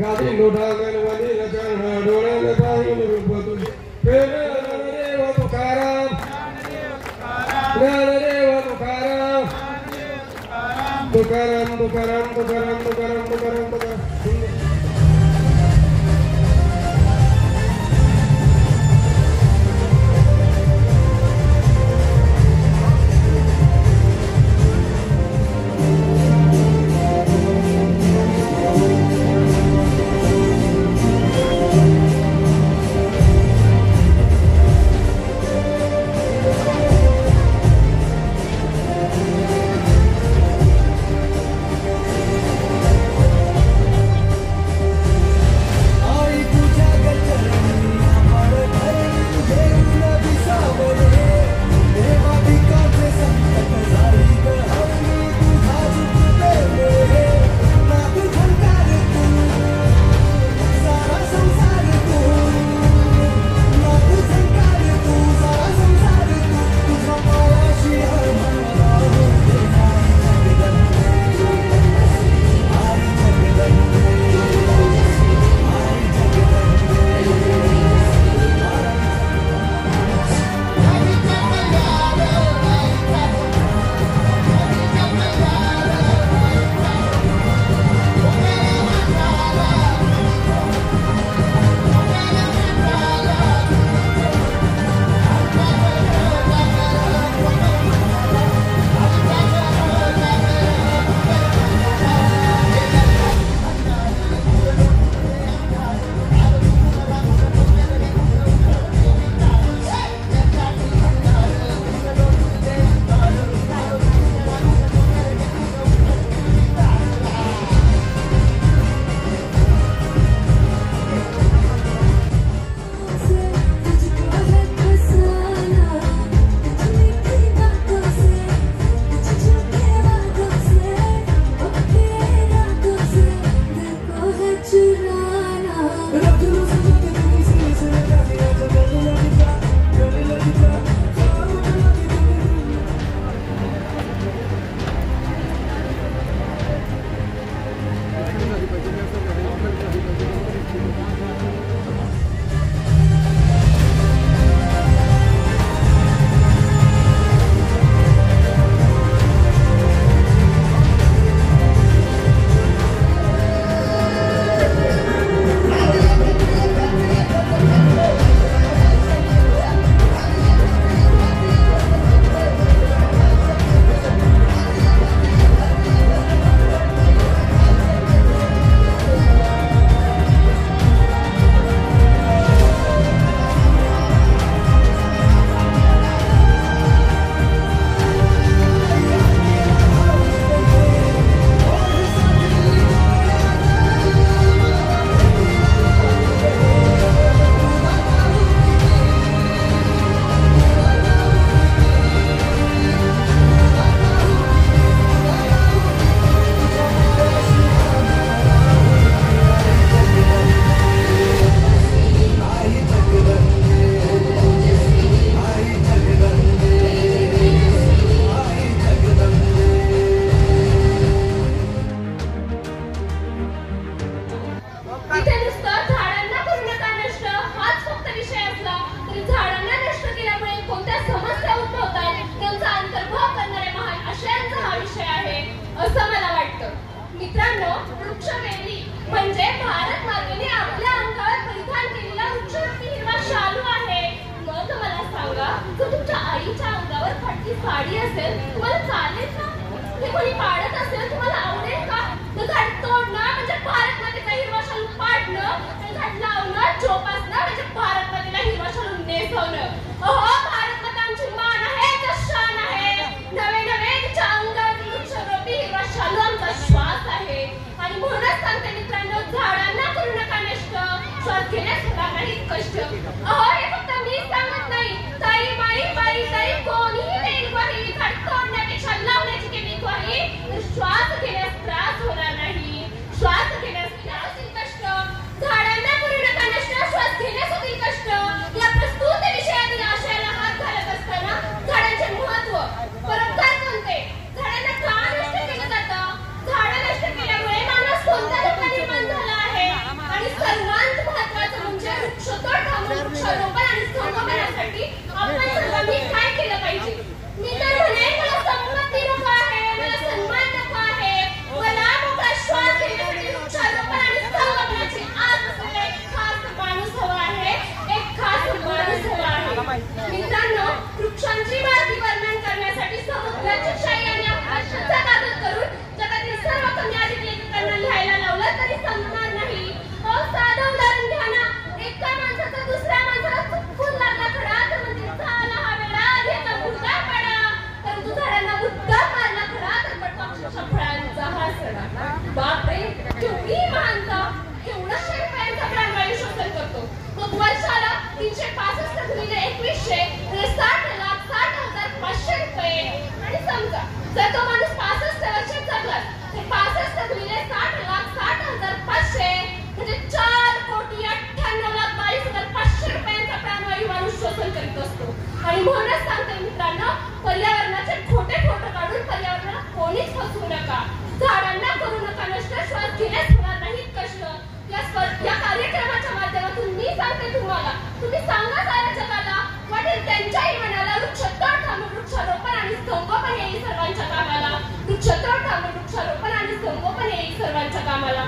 गादी लोढांगण वनी चरण डोळ्यान पाहून रूप तुझे ज्ञानदेव तुकाराम ज्ञानदेव तुकाराम तुकाराम तुकाराम तुकाराम तुकाराम तुकाराम तुकाराम साडी असेल तुम्हाला चालेल का? ते कोणी पाडत असेल तुम्हाला आवडेल का? तर झाड तोडणं म्हणजे भारत मातेचा हिरवा शालू पाडणं आणि झाड लावणं जोपासणं म्हणजे भारत मातेला हिरवा शालू नेसवणं. अहो भारत माता आमची मान आहे, शान आहे. नवे नवे तिच्या अंगावरील वृक्षरोपी हिरवा शालू आमचा श्वास आहे. आणि म्हणूनच सांगते मित्रांनो, झाडांना करू नका नष्ट, श्वास घेण्यास नाही कष्ट. अहो हे फक्त मी सांगत नाही, ताई माई बाई ताई कोणीही देईल ग्वाही. झाड तोडण्यापेक्षा लावण्याची केली ग्वाही. श्वास घेण्यास त्यांच्याही मनाला वृक्षतोड थांबून वृक्षारोपण आणि संगोपन येईल सर्वांच्या कामाला. वृक्षतोड थांबून वृक्षारोपण आणि संगोपन येईल सर्वांच्या कामाला.